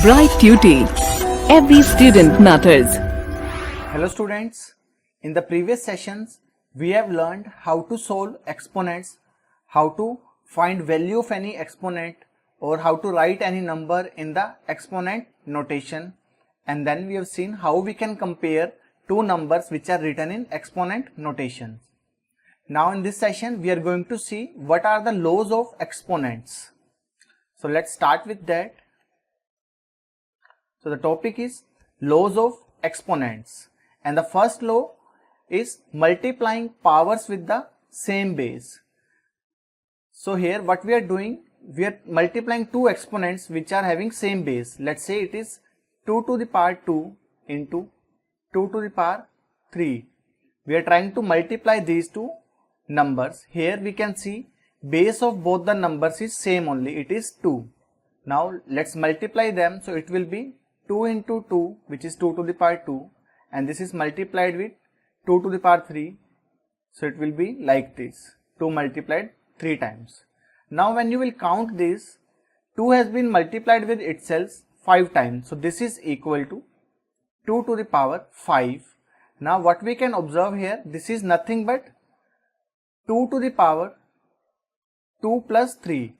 Bright Tuty. Every student matters. Hello students, in the previous sessions we have learned how to solve exponents, how to find value of any exponent or how to write any number in the exponent notation, and then we have seen how we can compare two numbers which are written in exponent notation. Now in this session we are going to see what are the laws of exponents. So let's start with that. So the topic is laws of exponents, and the first law is multiplying powers with the same base. So here what we are doing, we are multiplying two exponents which are having same base. Let's say it is 2 to the power 2 into 2 to the power 3. We are trying to multiply these two numbers. Here we can see base of both the numbers is same only, it is 2. Now let's multiply them, so it will be 2 into 2, which is 2 to the power 2, and this is multiplied with 2 to the power 3, so it will be like this, 2 multiplied 3 times. Now when you will count this, 2 has been multiplied with itself 5 times, so this is equal to 2 to the power 5. Now what we can observe here, this is nothing but 2 to the power 2 plus 3.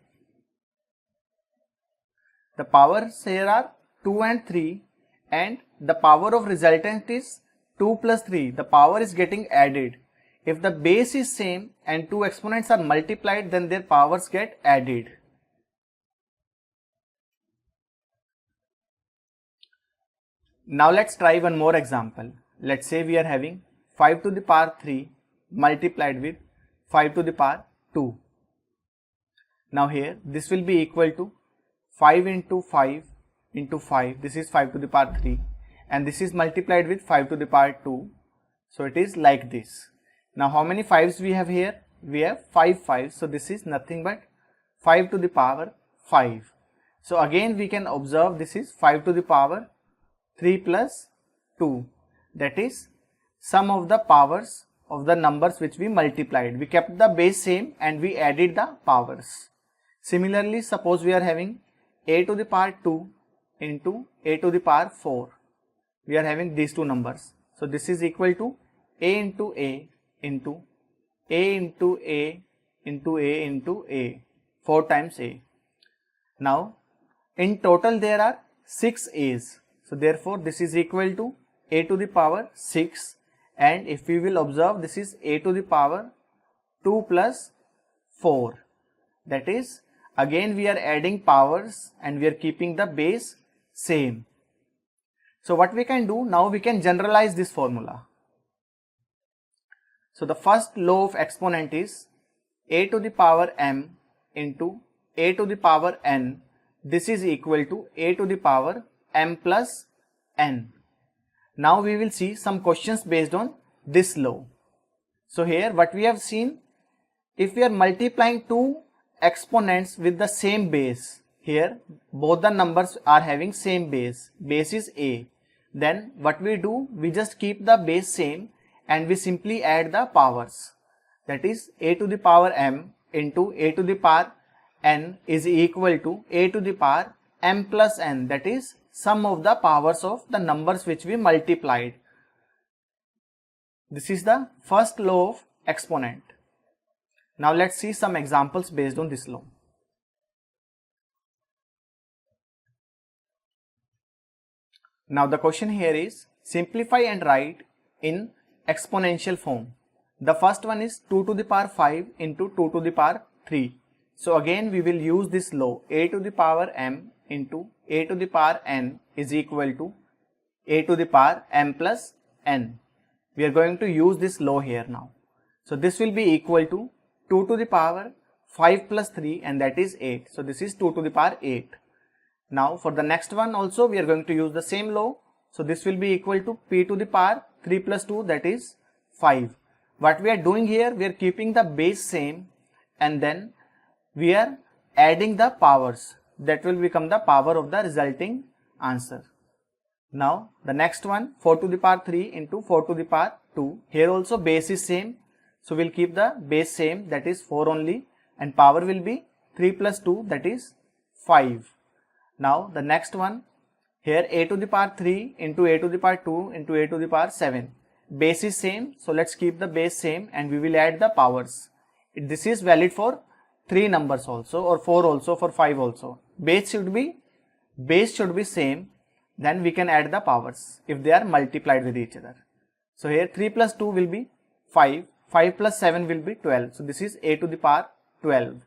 The powers here are 2 and 3, and the power of resultant is 2 plus 3. The power is getting added. If the base is same and two exponents are multiplied, then their powers get added. Now let's try one more example. Let's say we are having 5 to the power 3 multiplied with 5 to the power 2. Now here this will be equal to 5 into 5 into 5, this is 5 to the power 3, and this is multiplied with 5 to the power 2, so it is like this. Now how many 5s we have here? We have 5 5s, so this is nothing but 5 to the power 5. So again we can observe this is 5 to the power 3 plus 2, that is sum of the powers of the numbers which we multiplied. We kept the base same and we added the powers. Similarly, suppose we are having a to the power 2 into a to the power 4. We are having these two numbers. So this is equal to a into a into a into a into a into a, 4 times a. Now in total there are 6 a's. So therefore this is equal to a to the power 6, and if we will observe, this is a to the power 2 plus 4. That is, again we are adding powers and we are keeping the base same. So what we can do now, we can generalize this formula. So the first law of exponent is a to the power m into a to the power n. This is equal to a to the power m plus n. Now we will see some questions based on this law. So here what we have seen, if we are multiplying two exponents with the same base, here both the numbers are having same base is a, then what we do, we just keep the base same and we simply add the powers. That is a to the power m into a to the power n is equal to a to the power m plus n, that is sum of the powers of the numbers which we multiplied. This is the first law of exponent. Now let's see some examples based on this law. Now the question here is simplify and write in exponential form. The first one is 2 to the power 5 into 2 to the power 3. So again we will use this law, a to the power m into a to the power n is equal to a to the power m plus n. We are going to use this law here now. So this will be equal to 2 to the power 5 plus 3, and that is 8. So this is 2 to the power 8. Now for the next one also we are going to use the same law. So this will be equal to p to the power 3 plus 2, that is 5. What we are doing here, we are keeping the base same and then we are adding the powers. That will become the power of the resulting answer. Now the next one, 4 to the power 3 into 4 to the power 2. Here also base is same. So we'll keep the base same, that is 4 only, and power will be 3 plus 2, that is 5. Now the next one, Here a to the power 3 into a to the power 2 into a to the power 7. Base is same, so let's keep the base same and we will add the powers. This is valid for 3 numbers also, or 4 also, for 5 also. Base should be same, then we can add the powers if they are multiplied with each other. So here 3 plus 2 will be 5, 5 plus 7 will be 12. So this is a to the power 12.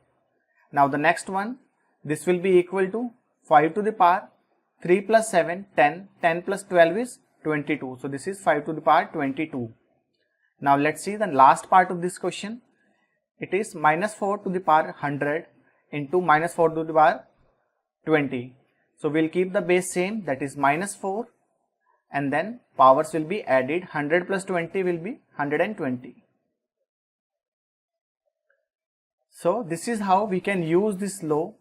Now the next one, this will be equal to 5 to the power 3 plus 7, 10, 10 plus 12 is 22. So this is 5 to the power 22. Now let's see the last part of this question. It is minus 4 to the power 100 into minus 4 to the power 20. So we'll keep the base same, that is minus 4, and then powers will be added. 100 plus 20 will be 120. So this is how we can use this law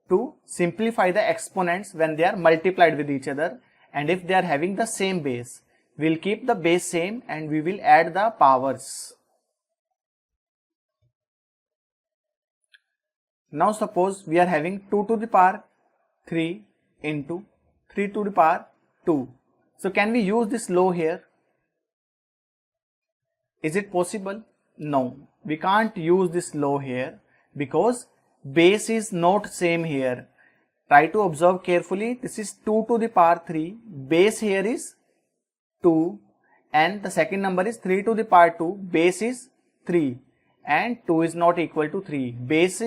to simplify the exponents when they are multiplied with each other, and if they are having the same base, we'll keep the base same and we will add the powers. Now suppose we are having 2 to the power 3 into 3 to the power 2. So can we use this law here? Is it possible? No, we can't use this law here because base is not same here. Try to observe carefully. This is 2 to the power 3. Base here is 2 and the second number is 3 to the power 2. Base is 3 and 2 is not equal to 3. Base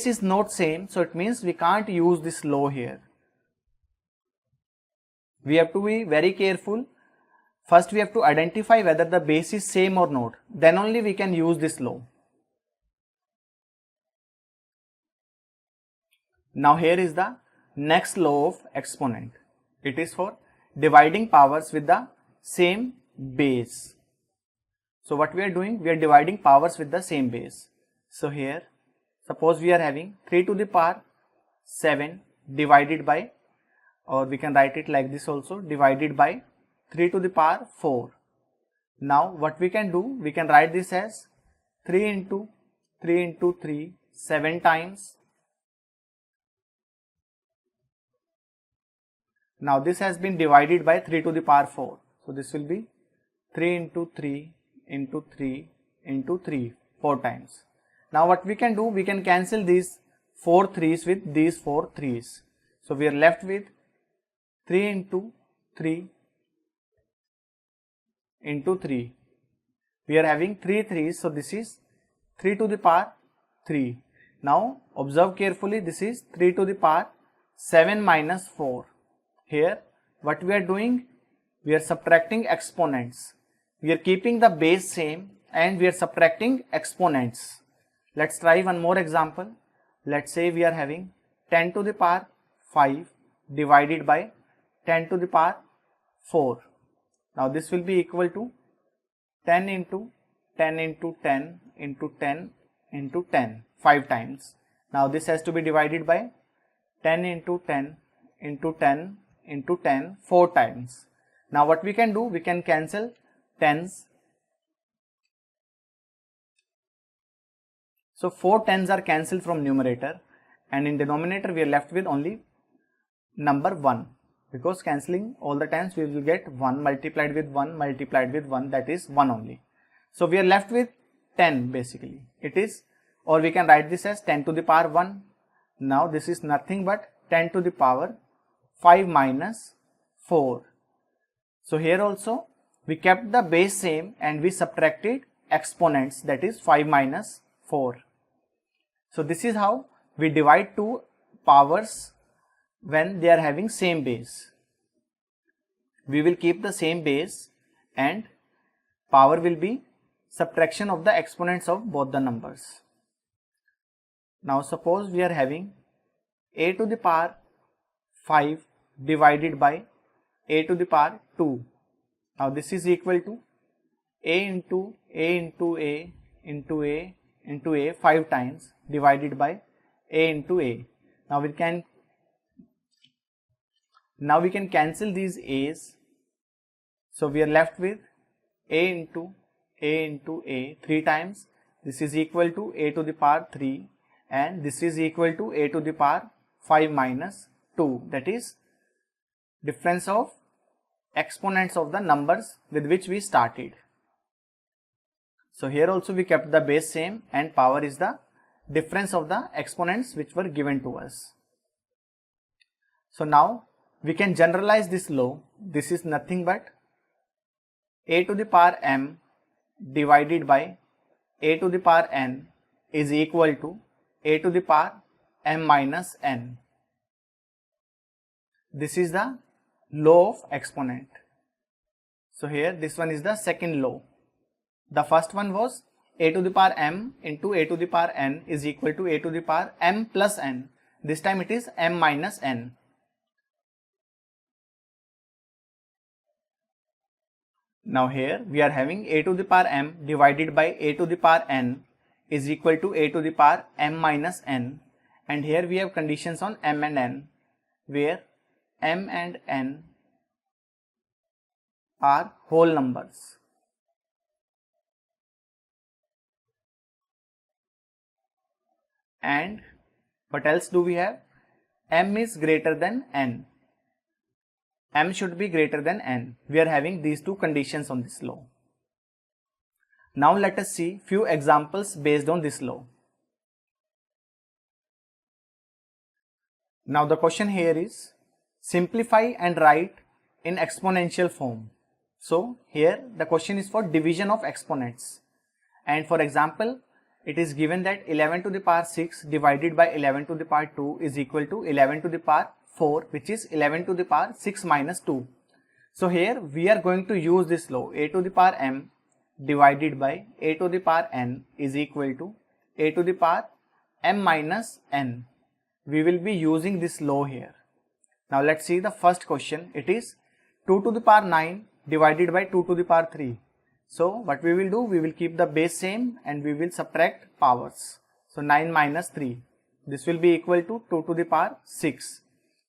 is not same, so it means we can't use this law here. We have to be very careful. First we have to identify whether the base is same or not. Then only we can use this law. Now here is the next law of exponent. It is for dividing powers with the same base. So what we are doing? We are dividing powers with the same base. So here, suppose we are having 3 to the power 7 divided by, or we can write it like this also, divided by 3 to the power 4. Now what we can do? We can write this as 3 into 3 into 3 7 times. Now this has been divided by 3 to the power 4. So this will be 3 into 3 into 3 into 3 4 times. Now what we can do? We can cancel these 4 3's with these 4 3's. So we are left with 3 into 3 into 3. We are having 3 3's, so this is 3 to the power 3. Now observe carefully, this is 3 to the power 7 minus 4. Here what we are doing? We are subtracting exponents. We are keeping the base same and we are subtracting exponents. Let's try one more example. Let's say we are having 10 to the power 5 divided by 10 to the power 4. Now this will be equal to 10 into 10 into 10 into 10 into 10 5 times. Now this has to be divided by 10 into 10 into 10 into 10 4 times. Now what we can do? We can cancel 10's. So 4 10's are cancelled from numerator and in denominator we are left with only number 1, because cancelling all the times we will get 1 multiplied with 1 multiplied with 1, that is 1 only. So we are left with 10 basically. It is, or we can write this as 10 to the power 1. Now this is nothing but 10 to the power 5 minus 4. So here also we kept the base same and we subtracted exponents, that is 5 minus 4. So this is how we divide two powers when they are having same base. We will keep the same base and power will be subtraction of the exponents of both the numbers. Now suppose we are having a to the power 5 divided by a to the power 2. Now this is equal to a into a into a into a into a 5 times divided by a into a. Now we can cancel these a's. So we are left with a into a 3 times. This is equal to a to the power 3 and this is equal to a to the power 5 minus 2, that is difference of exponents of the numbers with which we started. So here also we kept the base same and power is the difference of the exponents which were given to us. So now we can generalize this law. This is nothing but a to the power m divided by a to the power n is equal to a to the power m minus n. This is the law of exponent. So here this one is the second law. The first one was a to the power m into a to the power n is equal to a to the power m plus n. This time it is m minus n. Now here we are having a to the power m divided by a to the power n is equal to a to the power m minus n, and here we have conditions on m and n where m and n are whole numbers. And what else do we have? M is greater than n. M should be greater than n. We are having these two conditions on this law. Now let us see few examples based on this law. Now the question here is simplify and write in exponential form. So here the question is for division of exponents, and for example it is given that 11 to the power 6 divided by 11 to the power 2 is equal to 11 to the power 4, which is 11 to the power 6 minus 2. So here we are going to use this law, a to the power m divided by a to the power n is equal to a to the power m minus n. We will be using this law here. Now let's see the first question. It is 2 to the power 9 divided by 2 to the power 3. So what we will do, we will keep the base same and we will subtract powers. So 9 minus 3. This will be equal to 2 to the power 6.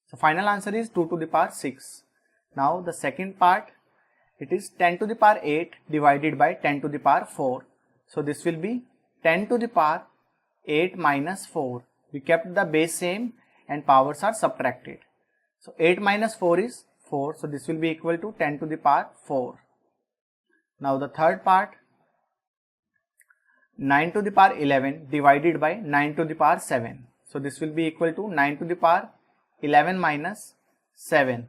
So final answer is 2 to the power 6. Now the second part, it is 10 to the power 8 divided by 10 to the power 4. So this will be 10 to the power 8 minus 4. We kept the base same and powers are subtracted. So 8 minus 4 is 4. So this will be equal to 10 to the power 4. Now the third part, 9 to the power 11 divided by 9 to the power 7. So this will be equal to 9 to the power 11 minus 7.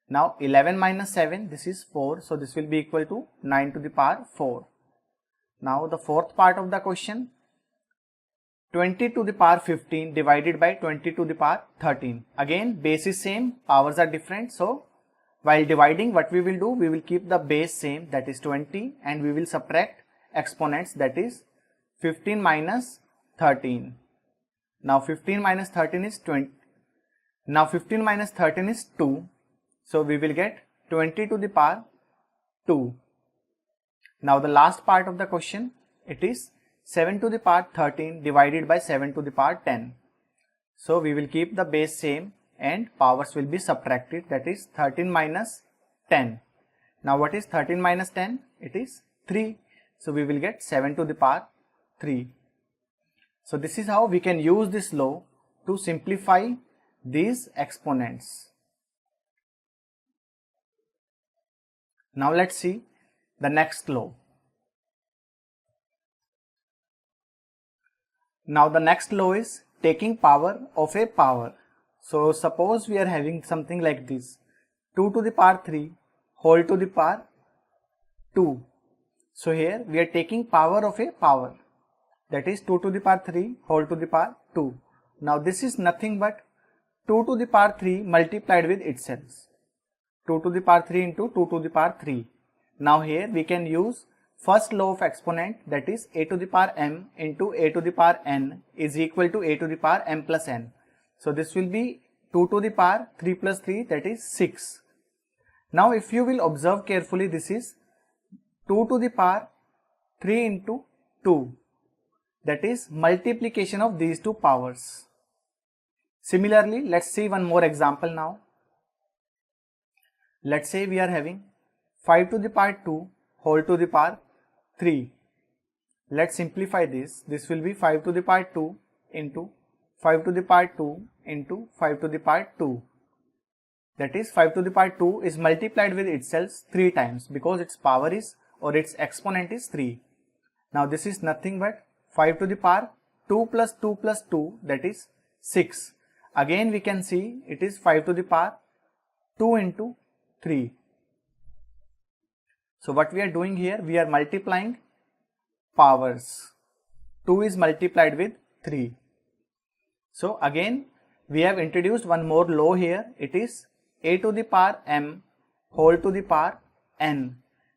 Now 11 minus 7, this is 4. So this will be equal to 9 to the power 4. Now the fourth part of the question, 20 to the power 15 divided by 20 to the power 13. Again base is same, powers are different. So while dividing, what we will do, we will keep the base same, that is 20, and we will subtract exponents, that is 15 minus 13. Now 15 minus 13 is 20. Now 15 minus 13 is 2. So we will get 20 to the power 2. Now the last part of the question, it is 7 to the power 13 divided by 7 to the power 10. So we will keep the base same and powers will be subtracted, that is 13 minus 10. Now what is 13 minus 10? It is 3. So we will get 7 to the power 3. So this is how we can use this law to simplify these exponents. Now let's see the next law. Now the next law is taking power of a power. So suppose we are having something like this, 2 to the power 3 whole to the power 2. So here we are taking power of a power, that is 2 to the power 3 whole to the power 2. Now this is nothing but 2 to the power 3 multiplied with itself. 2 to the power 3 into 2 to the power 3. Now here we can use first law of exponent, that is a to the power m into a to the power n is equal to a to the power m plus n. So this will be 2 to the power 3 plus 3, that is 6. Now if you will observe carefully, this is 2 to the power 3 into 2, that is multiplication of these two powers. Similarly, let's see one more example now. Let's say we are having 5 to the power 2 whole to the power 3. Let's simplify this. This will be 5 to the power 2 into 5 to the power 2 into 5 to the power 2. That is 5 to the power 2 is multiplied with itself 3 times because its power is or its exponent is 3. Now this is nothing but 5 to the power 2 plus 2 plus 2, that is 6. Again we can see it is 5 to the power 2 into 3. So what we are doing here, we are multiplying powers. 2 is multiplied with 3. So again we have introduced one more law here. It is a to the power m whole to the power n.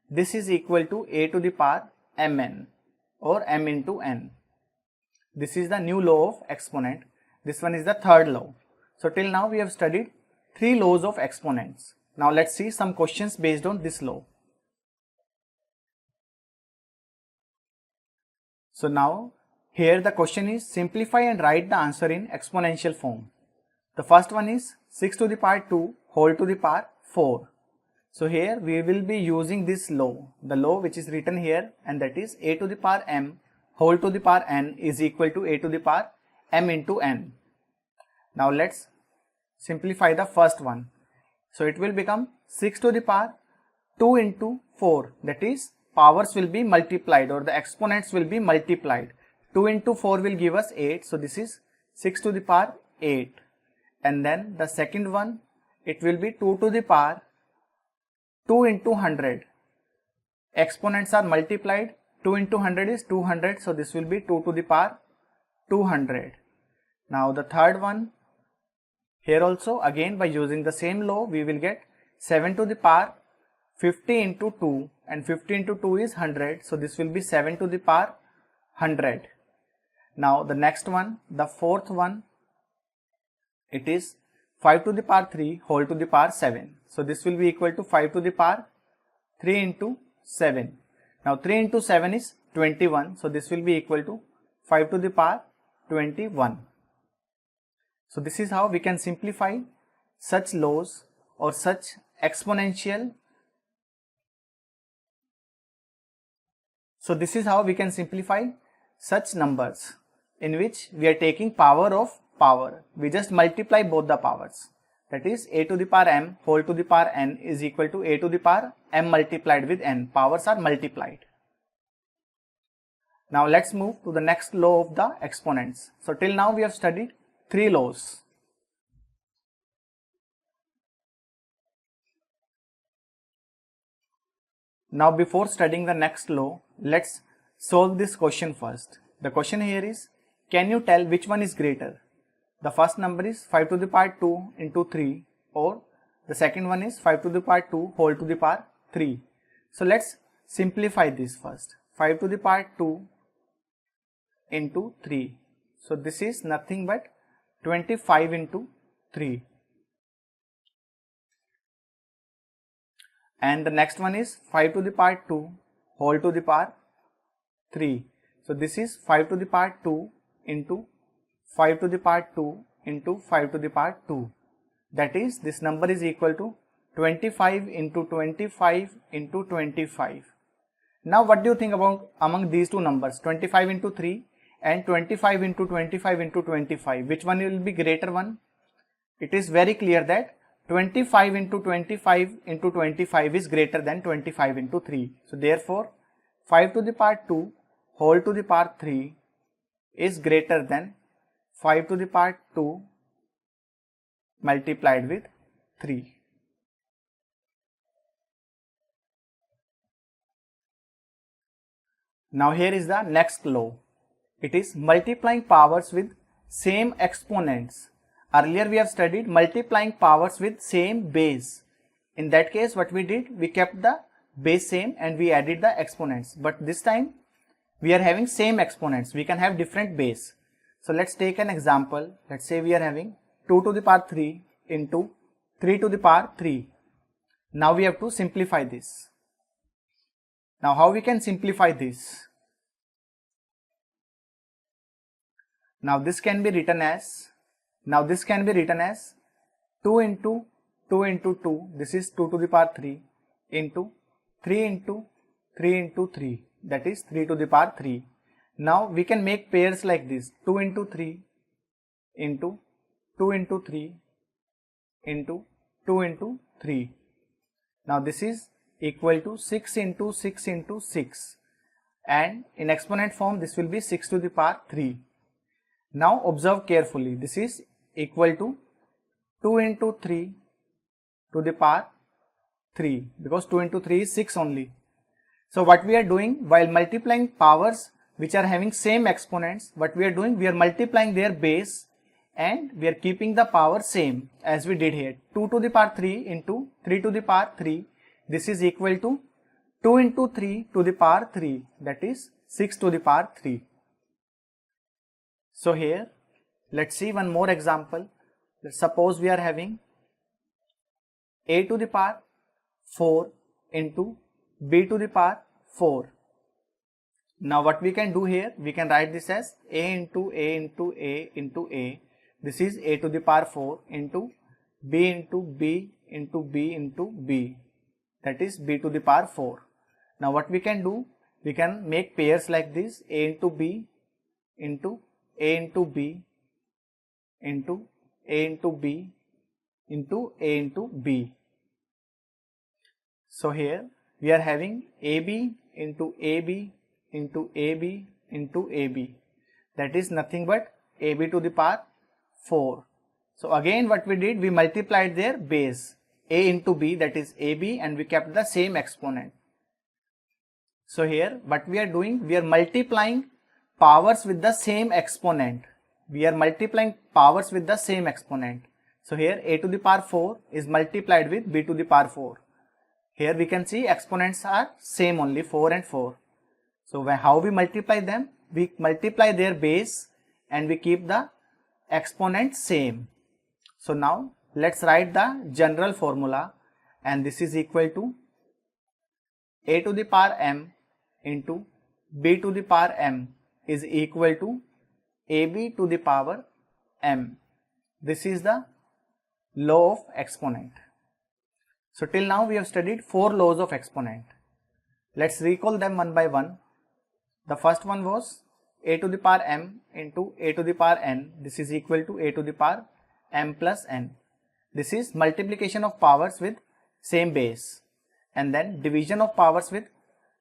This is equal to a to the power mn or m into n. This is the new law of exponent. This one is the third law. So till now we have studied 3 laws of exponents. Now let's see some questions based on this law. So now here the question is simplify and write the answer in exponential form. The first one is 6 to the power 2 whole to the power 4. So here we will be using this law, the law which is written here, and that is a to the power m whole to the power n is equal to a to the power m into n. Now let's simplify the first one. So it will become 6 to the power 2 into 4, that is powers will be multiplied or the exponents will be multiplied. 2 into 4 will give us 8, so this is 6 to the power 8. And then the second one, it will be 2 to the power 2 into 100. Exponents are multiplied. 2 into 100 is 200, so this will be 2 to the power 200. Now the third one, here also again by using the same law we will get 7 to the power 50 into 2, and 50 into 2 is 100, so this will be 7 to the power 100. Now the next one, the fourth one, it is 5 to the power 3 whole to the power 7. So this will be equal to 5 to the power 3 into 7. Now 3 into 7 is 21. So this will be equal to 5 to the power 21. So this is how we can simplify such laws or such exponential. So this is how we can simplify such numbers in which we are taking power of power. We just multiply both the powers. That is a to the power m whole to the power n is equal to a to the power m multiplied with n. Powers are multiplied. Now let's move to the next law of the exponents. So till now we have studied 3 laws. Now before studying the next law, let's solve this question first. The question here is, can you tell which one is greater? The first number is 5 to the power 2 into 3, or the second one is 5 to the power 2 whole to the power 3. So let's simplify this first. 5 to the power 2 into 3. So this is nothing but 25 into 3. And the next one is 5 to the power 2 whole to the power 3. So this is 5 to the power 2 into 5 to the power 2 into 5 to the power 2. That is, this number is equal to 25 into 25 into 25. Now what do you think about among these two numbers, 25 into 3 and 25 into 25 into 25? Which one will be greater one? It is very clear that 25 into 25 into 25 is greater than 25 into 3. So therefore 5 to the power 2 whole to the power 3 is greater than 5 to the power 2 multiplied with 3. Now here is the next law. It is multiplying powers with same exponents. Earlier we have studied multiplying powers with same base. In that case what we did, we kept the base same and we added the exponents. But this time we are having same exponents. We can have different base. So let's take an example. Let's say we are having 2 to the power 3 into 3 to the power 3. Now we have to simplify this. Now how we can simplify this? Now this can be written as 2 into 2 into 2, this is 2 to the power 3 into 3 into 3 into 3, that is 3 to the power 3. Now we can make pairs like this, 2 into 3 into 2 into 3 into 2 into 3. Now this is equal to 6 into 6 into 6, and in exponent form this will be 6 to the power 3. Now observe carefully, this is equal to 2 into 3 to the power 3, because 2 into 3 is 6 only. So what we are doing, while multiplying powers which are having same exponents, what we are doing, we are multiplying their base and we are keeping the power same as we did here. 2 to the power 3 into 3 to the power 3, this is equal to 2 into 3 to the power 3, that is 6 to the power 3. So here, let's see one more example. Let's suppose we are having a to the power 4 into b to the power 4. Now what we can do here, we can write this as a into a into a into a. This is a to the power 4 into b into b into b into b, that is b to the power 4. Now what we can do, we can make pairs like this, a into b into a into b into a into b into a into b. So here we are having ab into ab into ab into ab, that is nothing but ab to the power 4. So again what we did, we multiplied their base, a into b, that is ab, and we kept the same exponent. So here what we are doing, we are multiplying powers with the same exponent. We are multiplying powers with the same exponent. So here a to the power 4 is multiplied with b to the power 4. Here we can see exponents are same only, 4 and 4. So how we multiply them? We multiply their base and we keep the exponent same. So now let's write the general formula, and this is equal to a to the power m into b to the power m is equal to ab to the power m. This is the law of exponent. So till now we have studied 4 laws of exponent. Let's recall them one by one. The first one was a to the power m into a to the power n. This is equal to a to the power m plus n. This is multiplication of powers with same base, and then division of powers with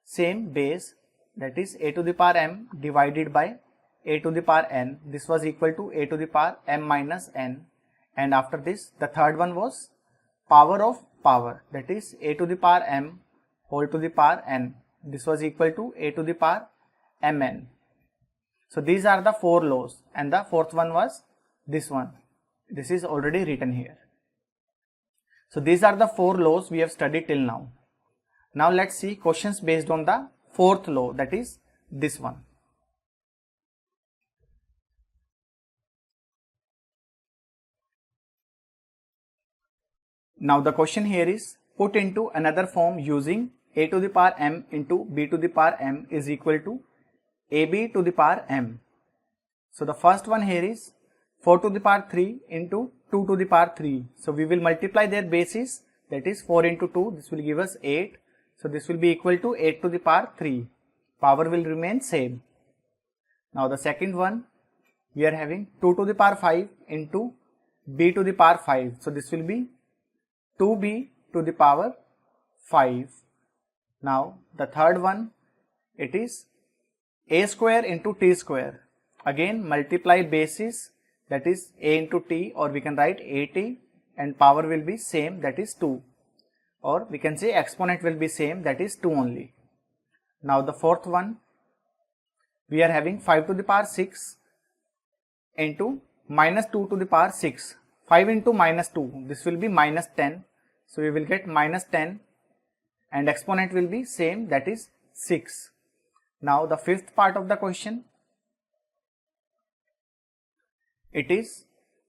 same base, that is a to the power m divided by a to the power n. This was equal to a to the power m minus n, and after this the third one was power of power, that is a to the power m whole to the power n. This was equal to a to the power mn. So these are the 4 laws, and the fourth one was this one. This is already written here. So these are the 4 laws we have studied till now. Now let's see questions based on the 4th law, that is this one. Now the question here is, put into another form using a to the power m into b to the power m is equal to ab to the power m. So the first one here is 4 to the power 3 into 2 to the power 3. So we will multiply their bases, that is 4 into 2, this will give us 8. So this will be equal to 8 to the power 3. Power will remain same. Now the second one, we are having 2 to the power 5 into b to the power 5. So this will be 2b to the power 5. Now the third one, it is a square into t square. Again multiply bases, that is a into t, or we can write at, and power will be same, that is 2, or we can say exponent will be same, that is 2 only. Now the fourth one, we are having 5 to the power 6 into minus 2 to the power 6. 5 into minus 2, this will be minus 10. So we will get minus 10, and exponent will be same, that is 6. Now the fifth part of the question, it is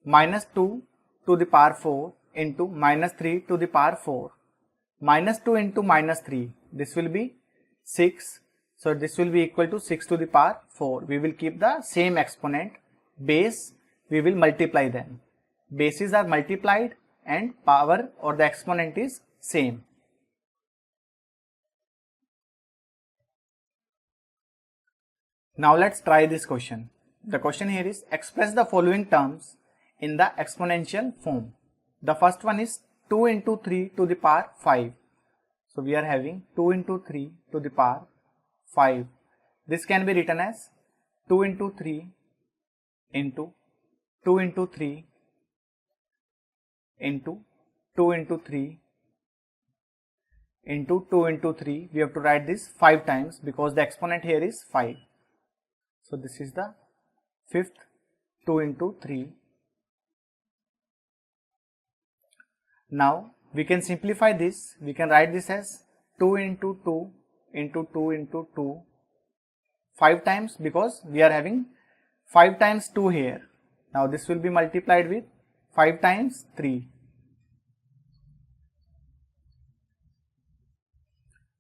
minus 2 to the power 4 into minus 3 to the power 4. Minus 2 into minus 3, this will be 6. So this will be equal to 6 to the power 4. We will keep the same exponent, base we will multiply them. Bases are multiplied and power or the exponent is same. Now let's try this question. The question here is, express the following terms in the exponential form. The first one is 2 into 3 to the power 5. So we are having 2 into 3 to the power 5. This can be written as 2 into 3 into 2 into 3 into 2 into 3 into 2 into 3. We have to write this 5 times because the exponent here is 5. So this is the fifth 2 into 3. Now we can simplify this. We can write this as 2 into 2 into 2 into 2 5 times because we are having 5 times 2 here. Now this will be multiplied with 5 times 3.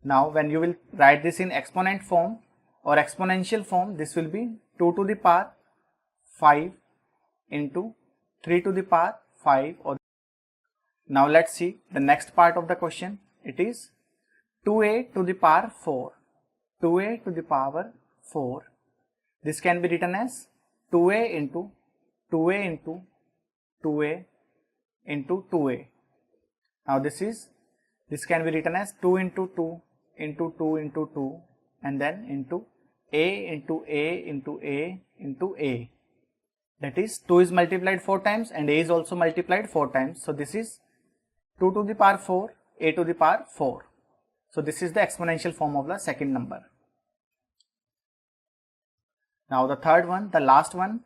Now when you will write this in exponent form or exponential form, this will be 2 to the power 5 into 3 to the power 5. Now let's see the next part of the question. It is 2a to the power 4. 2a to the power 4. This can be written as 2a into 2a into 2a into 2a. Now this can be written as 2 into 2 into 2 into 2 and then into a into a into a into a. That is 2 is multiplied 4 times and a is also multiplied 4 times. So this is 2 to the power 4, a to the power 4. So this is the exponential form of the second number. Now the third one, the last one,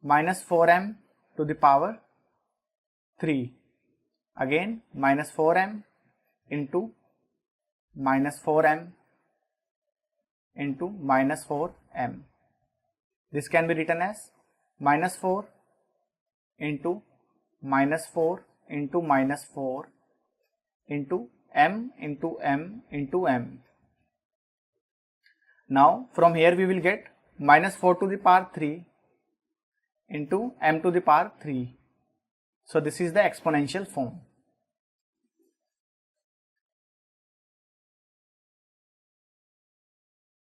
minus 4m to the power 3. Again minus 4m into minus 4m into minus 4m. This can be written as minus 4 into minus 4 into minus 4 into m into m into m. Now from here we will get minus 4 to the power 3 into m to the power 3. So this is the exponential form.